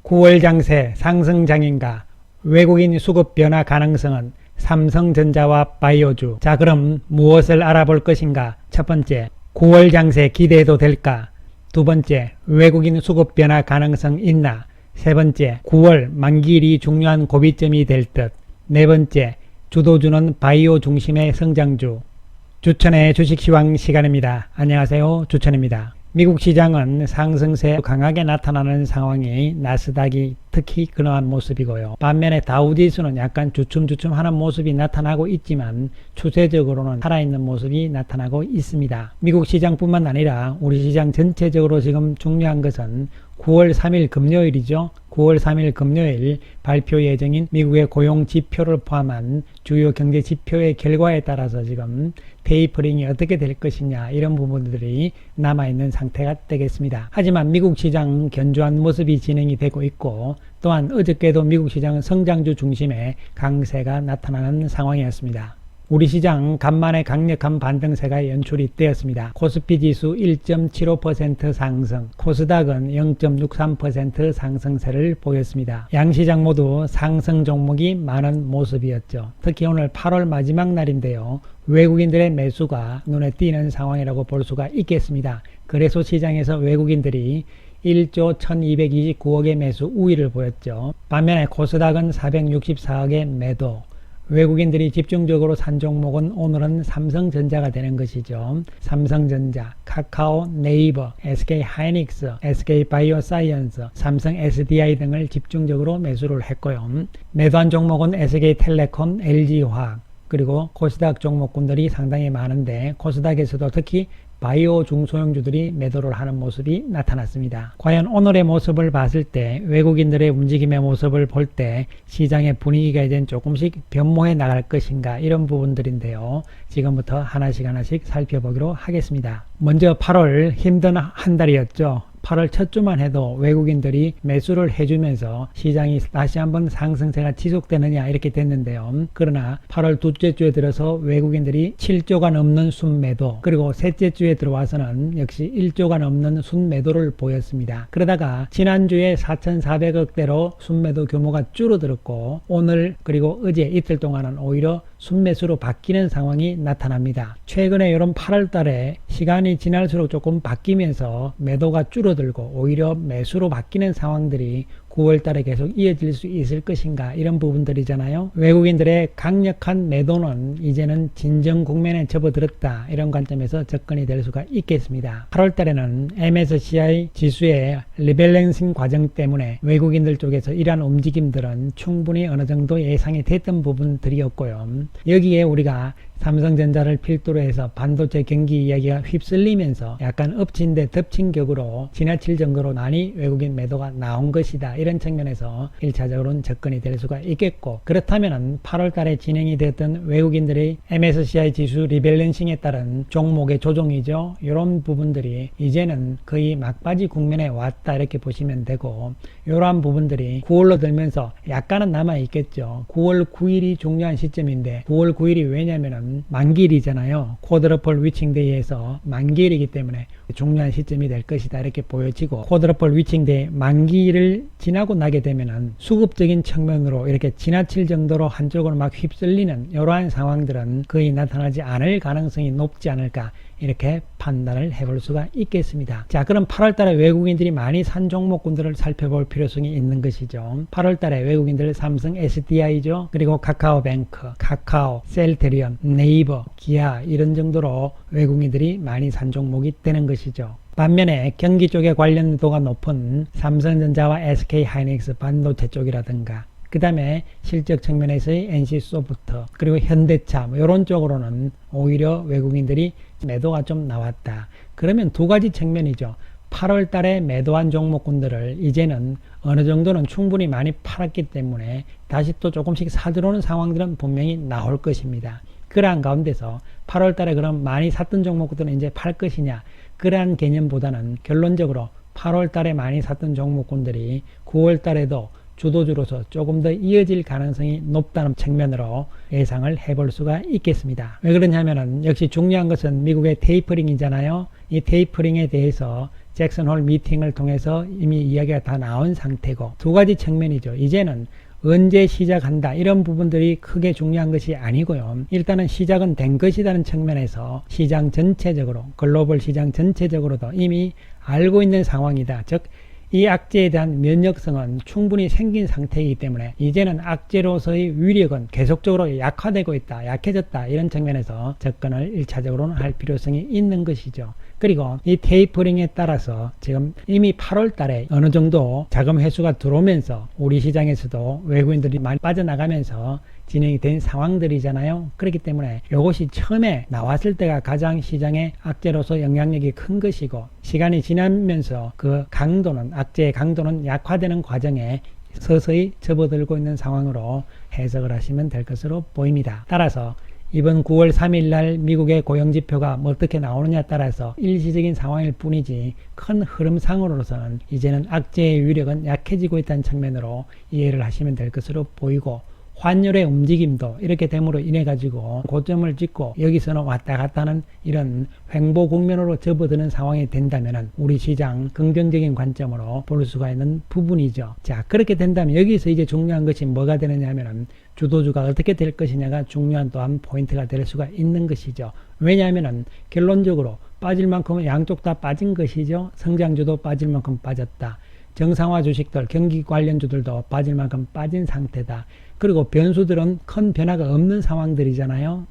9월 장세 상승장인가? 외국인 수급 변화 가능성은 삼성전자와 바이오주. 자, 그럼 무엇을 알아볼 것인가? 첫 번째, 9월 장세 기대해도 될까? 두 번째, 외국인 수급 변화 가능성 있나? 세 번째, 9월 만기일이 중요한 고비점이 될 듯. 네 번째, 주도주는 바이오 중심의 성장주. 주천의 주식시황 시간입니다. 안녕하세요, 주천입니다. 미국 시장은 상승세 강하게 나타나는 상황이 나스닥이 특히 그러한 모습이고요. 반면에 다우지수는 약간 주춤주춤하는 모습이 나타나고 있지만 추세적으로는 살아있는 모습이 나타나고 있습니다. 미국 시장뿐만 아니라 우리 시장 전체적으로 지금 중요한 것은 9월 3일 금요일이죠. 9월 3일 금요일 발표 예정인 미국의 고용 지표를 포함한 주요 경제 지표의 결과에 따라서 지금 테이퍼링이 어떻게 될 것이냐, 이런 부분들이 남아있는 상태가 되겠습니다. 하지만 미국 시장 견조한 모습이 진행이 되고 있고, 또한 어저께도 미국 시장은 성장주 중심의 강세가 나타나는 상황이었습니다. 우리 시장 간만에 강력한 반등세가 연출이 되었습니다. 코스피 지수 1.75% 상승, 코스닥은 0.63% 상승세를 보였습니다. 양시장 모두 상승 종목이 많은 모습이었죠. 특히 오늘 8월 마지막 날인데요. 외국인들의 매수가 눈에 띄는 상황이라고 볼 수가 있겠습니다. 그래서 시장에서 외국인들이 1조 1229억의 매수 우위를 보였죠. 반면에 코스닥은 464억의 매도, 외국인들이 집중적으로 산 종목은 오늘은 삼성전자가 되는 것이죠. 삼성전자, 카카오, 네이버, SK하이닉스, SK바이오사이언스, 삼성 SDI 등을 집중적으로 매수를 했고요. 매도한 종목은 SK텔레콤, LG화학, 그리고 코스닥 종목군들이 상당히 많은데 코스닥에서도 특히 바이오 중소형주들이 매도를 하는 모습이 나타났습니다. 과연 오늘의 모습을 봤을 때, 외국인들의 움직임의 모습을 볼 때 시장의 분위기가 이제 조금씩 변모해 나갈 것인가, 이런 부분들인데요. 지금부터 하나씩 살펴보기로 하겠습니다. 먼저 8월 힘든 한 달이었죠. 8월 첫 주만 해도 외국인들이 매수를 해주면서 시장이 다시 한번 상승세가 지속되느냐, 이렇게 됐는데요. 그러나 8월 둘째 주에 들어서 외국인들이 7조가 넘는 순매도, 그리고 셋째 주에 들어와서는 역시 1조가 넘는 순매도를 보였습니다. 그러다가 지난주에 4,400억대로 순매도 규모가 줄어들었고, 오늘 그리고 어제 이틀 동안은 오히려 순매수로 바뀌는 상황이 나타납니다. 최근에 이런 8월 달에 시간이 지날수록 조금 바뀌면서 매도가 줄어들고 오히려 매수로 바뀌는 상황들이 9월 달에 계속 이어질 수 있을 것인가, 이런 부분들이잖아요. 외국인들의 강력한 매도는 이제는 진정 국면에 접어들었다, 이런 관점에서 접근이 될 수가 있겠습니다. 8월 달에는 MSCI 지수의 리밸런싱 과정 때문에 외국인들 쪽에서 이러한 움직임들은 충분히 어느 정도 예상이 됐던 부분들이었고요. 여기에 우리가 삼성전자를 필두로 해서 반도체 경기 이야기가 휩쓸리면서 약간 엎친 데 덮친 격으로 지나칠 정도로 많이 외국인 매도가 나온 것이다, 이런 측면에서 1차적으로는 접근이 될 수가 있겠고, 그렇다면 8월 달에 진행이 되었던 외국인들의 MSCI 지수 리밸런싱에 따른 종목의 조정이죠. 이런 부분들이 이제는 거의 막바지 국면에 왔다, 이렇게 보시면 되고, 이러한 부분들이 9월로 들면서 약간은 남아있겠죠. 9월 9일이 중요한 시점인데, 9월 9일이 왜냐면은 만기일이잖아요. 쿼드러플 위칭데이에서 만기일이기 때문에 중요한 시점이 될 것이다, 이렇게 보여지고, 쿼드러플 위칭데이 만기일을 지나고 나게 되면은 수급적인 측면으로 이렇게 지나칠 정도로 한쪽으로 막 휩쓸리는 이러한 상황들은 거의 나타나지 않을 가능성이 높지 않을까, 이렇게 판단을 해볼 수가 있겠습니다. 자, 그럼 8월 달에 외국인들이 많이 산 종목군들을 살펴볼 필요성이 있는 것이죠. 8월 달에 외국인들 삼성 SDI죠. 그리고 카카오뱅크, 카카오, 셀테리온, 네이버, 기아, 이런 정도로 외국인들이 많이 산 종목이 되는 것이죠. 반면에 경기 쪽에 관련도가 높은 삼성전자와 SK하이닉스 반도체 쪽이라든가, 그 다음에 실적 측면에서의 NC소프트, 그리고 현대차, 이런 쪽으로는 오히려 외국인들이 매도가 좀 나왔다. 그러면 두 가지 측면이죠. 8월 달에 매도한 종목군들을 이제는 어느 정도는 충분히 많이 팔았기 때문에 다시 또 조금씩 사들어오는 상황들은 분명히 나올 것입니다. 그러한 가운데서 8월 달에 그럼 많이 샀던 종목들은 이제 팔 것이냐, 그러한 개념보다는 결론적으로 8월 달에 많이 샀던 종목군들이 9월 달에도 주도주로서 조금 더 이어질 가능성이 높다는 측면으로 예상을 해볼 수가 있겠습니다. 왜 그러냐면은 역시 중요한 것은 미국의 테이퍼링이잖아요. 이 테이퍼링에 대해서 잭슨홀 미팅을 통해서 이미 이야기가 다 나온 상태고, 두 가지 측면이죠. 이제는 언제 시작한다 이런 부분들이 크게 중요한 것이 아니고요. 일단은 시작은 된 것이라는 측면에서 시장 전체적으로, 글로벌 시장 전체적으로도 이미 알고 있는 상황이다. 즉 이 악재에 대한 면역성은 충분히 생긴 상태이기 때문에 이제는 악재로서의 위력은 계속적으로 약화되고 있다, 약해졌다, 이런 측면에서 접근을 1차적으로는 할 필요성이 있는 것이죠. 그리고 이 테이퍼링에 따라서 지금 이미 8월 달에 어느 정도 자금 회수가 들어오면서 우리 시장에서도 외국인들이 많이 빠져나가면서 진행이 된 상황들이잖아요. 그렇기 때문에 이것이 처음에 나왔을 때가 가장 시장의 악재로서 영향력이 큰 것이고, 시간이 지나면서 그 강도는, 악재의 강도는 약화되는 과정에 서서히 접어들고 있는 상황으로 해석을 하시면 될 것으로 보입니다. 따라서 이번 9월 3일 날 미국의 고용지표가 어떻게 나오느냐에 따라서 일시적인 상황일 뿐이지 큰 흐름상으로서는 이제는 악재의 위력은 약해지고 있다는 측면으로 이해를 하시면 될 것으로 보이고, 환율의 움직임도 이렇게 됨으로 인해 가지고 고점을 찍고 여기서는 왔다 갔다 하는 이런 횡보 국면으로 접어드는 상황이 된다면 우리 시장 긍정적인 관점으로 볼 수가 있는 부분이죠. 자, 그렇게 된다면 여기서 이제 중요한 것이 뭐가 되느냐 하면은 주도주가 어떻게 될 것이냐가 중요한 또한 포인트가 될 수가 있는 것이죠. 왜냐하면은 결론적으로 빠질 만큼은 양쪽 다 빠진 것이죠. 성장주도 빠질 만큼 빠졌다. 정상화 주식들, 경기 관련주들도 빠질 만큼 빠진 상태다. 그리고 변수들은 큰 변화가 없는 상황들이잖아요.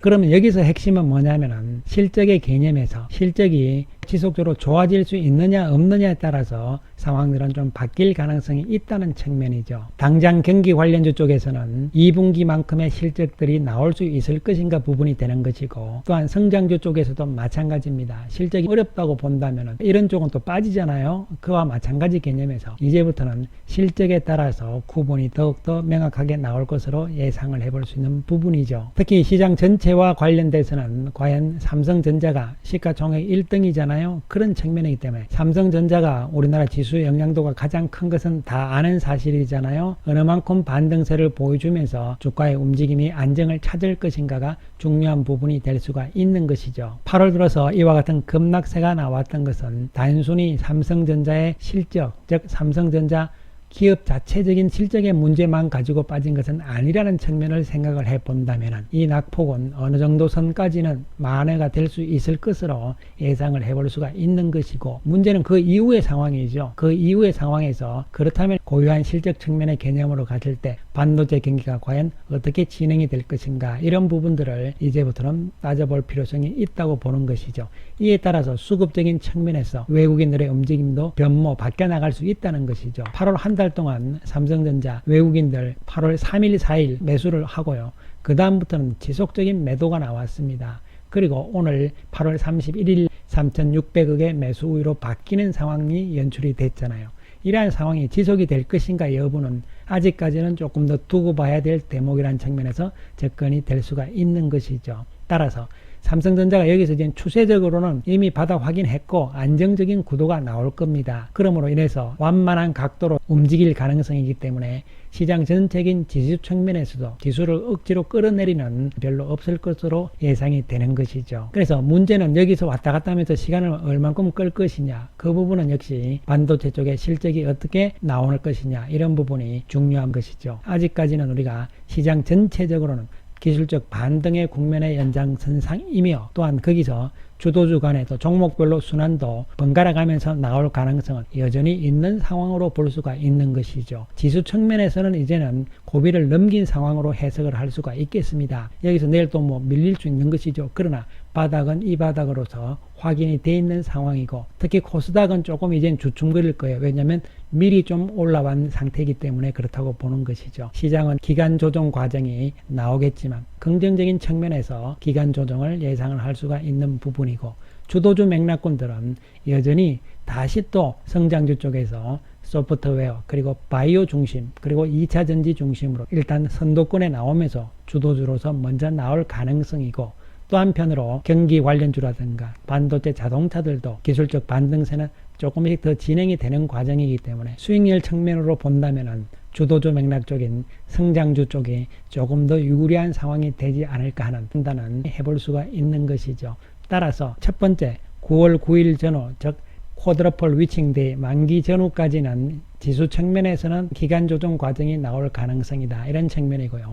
그러면 여기서 핵심은 뭐냐면은 실적의 개념에서 실적이 지속적으로 좋아질 수 있느냐 없느냐에 따라서 상황들은 좀 바뀔 가능성이 있다는 측면이죠. 당장 경기 관련주 쪽에서는 2분기만큼의 실적들이 나올 수 있을 것인가 부분이 되는 것이고, 또한 성장주 쪽에서도 마찬가지입니다. 실적이 어렵다고 본다면 이런 쪽은 또 빠지잖아요. 그와 마찬가지 개념에서 이제부터는 실적에 따라서 구분이 더욱더 명확하게 나올 것으로 예상을 해볼 수 있는 부분이죠. 특히 시장 전체와 관련돼서는 과연 삼성전자가 시가총액 1등이잖아요. 그런 측면이기 때문에 삼성전자가 우리나라 지수 영향도가 가장 큰 것은 다 아는 사실이잖아요. 어느 만큼 반등세를 보여주면서 주가의 움직임이 안정을 찾을 것인가가 중요한 부분이 될 수가 있는 것이죠. 8월 들어서 이와 같은 급락세가 나왔던 것은 단순히 삼성전자의 실적, 즉 삼성전자 기업 자체적인 실적의 문제만 가지고 빠진 것은 아니라는 측면을 생각을 해본다면 이 낙폭은 어느 정도 선까지는 만회가 될 수 있을 것으로 예상을 해볼 수가 있는 것이고, 문제는 그 이후의 상황이죠. 그 이후의 상황에서 그렇다면 고유한 실적 측면의 개념으로 갔을 때 반도체 경기가 과연 어떻게 진행이 될 것인가, 이런 부분들을 이제부터는 따져볼 필요성이 있다고 보는 것이죠. 이에 따라서 수급적인 측면에서 외국인들의 움직임도 변모 바뀌어 나갈 수 있다는 것이죠. 8월 한 달 동안 삼성전자 외국인들 8월 3일 4일 매수를 하고요. 그 다음부터는 지속적인 매도가 나왔습니다. 그리고 오늘 8월 31일 3,600억의 매수 우위로 바뀌는 상황이 연출이 됐잖아요. 이러한 상황이 지속이 될 것인가 여부는 아직까지는 조금 더 두고 봐야 될 대목이라는 측면에서 접근이 될 수가 있는 것이죠. 따라서 삼성전자가 여기서 이제 추세적으로는 이미 바닥 확인했고 안정적인 구도가 나올 겁니다. 그러므로 인해서 완만한 각도로 움직일 가능성이기 때문에 시장 전체적인 지수 측면에서도 지수를 억지로 끌어내리는 별로 없을 것으로 예상이 되는 것이죠. 그래서 문제는 여기서 왔다 갔다 하면서 시간을 얼만큼 끌 것이냐, 그 부분은 역시 반도체 쪽의 실적이 어떻게 나올 것이냐, 이런 부분이 중요한 것이죠. 아직까지는 우리가 시장 전체적으로는 기술적 반등의 국면의 연장선상이며, 또한 거기서 주도주 간의 또 종목별로 순환도 번갈아 가면서 나올 가능성은 여전히 있는 상황으로 볼 수가 있는 것이죠. 지수 측면에서는 이제는 고비를 넘긴 상황으로 해석을 할 수가 있겠습니다. 여기서 내일 또 뭐 밀릴 수 있는 것이죠. 그러나 바닥은 이 바닥으로서 확인이 돼 있는 상황이고, 특히 코스닥은 조금 이젠 주춤거릴 거예요. 왜냐하면 미리 좀 올라온 상태이기 때문에 그렇다고 보는 것이죠. 시장은 기간 조정 과정이 나오겠지만 긍정적인 측면에서 기간 조정을 예상을 할 수가 있는 부분이고, 주도주 맥락군들은 여전히 다시 또 성장주 쪽에서 소프트웨어 그리고 바이오 중심 그리고 2차 전지 중심으로 일단 선도권에 나오면서 주도주로서 먼저 나올 가능성이고, 또 한편으로 경기 관련주라든가 반도체 자동차들도 기술적 반등세는 조금씩 더 진행이 되는 과정이기 때문에 수익률 측면으로 본다면은 주도주 맥락 쪽인 성장주 쪽이 조금 더 유리한 상황이 되지 않을까 하는 판단은 해볼 수가 있는 것이죠. 따라서 첫 번째 9월 9일 전후, 즉 쿼드러플 위칭 뒤 만기 전후까지는 지수 측면에서는 기간 조정 과정이 나올 가능성이다. 이런 측면이고요.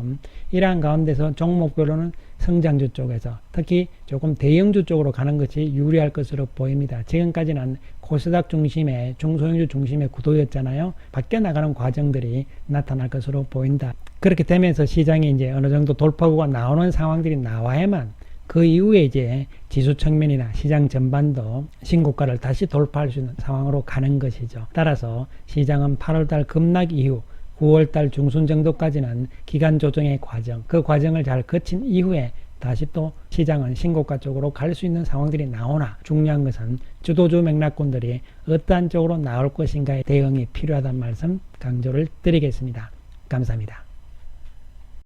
이러한 가운데서 종목별로는 성장주 쪽에서 특히 조금 대형주 쪽으로 가는 것이 유리할 것으로 보입니다. 지금까지는 코스닥 중심의 중소형주 중심의 구도였잖아요. 바뀌어 나가는 과정들이 나타날 것으로 보인다. 그렇게 되면서 시장이 이제 어느 정도 돌파구가 나오는 상황들이 나와야만 그 이후에 이제 지수 측면이나 시장 전반도 신고가를 다시 돌파할 수 있는 상황으로 가는 것이죠. 따라서 시장은 8월달 급락 이후 9월달 중순 정도까지는 기간 조정의 과정, 그 과정을 잘 거친 이후에 다시 또 시장은 신고가 쪽으로 갈 수 있는 상황들이 나오나 중요한 것은 주도주 맥락군들이 어떠한 쪽으로 나올 것인가에 대응이 필요하다는 말씀 강조를 드리겠습니다. 감사합니다.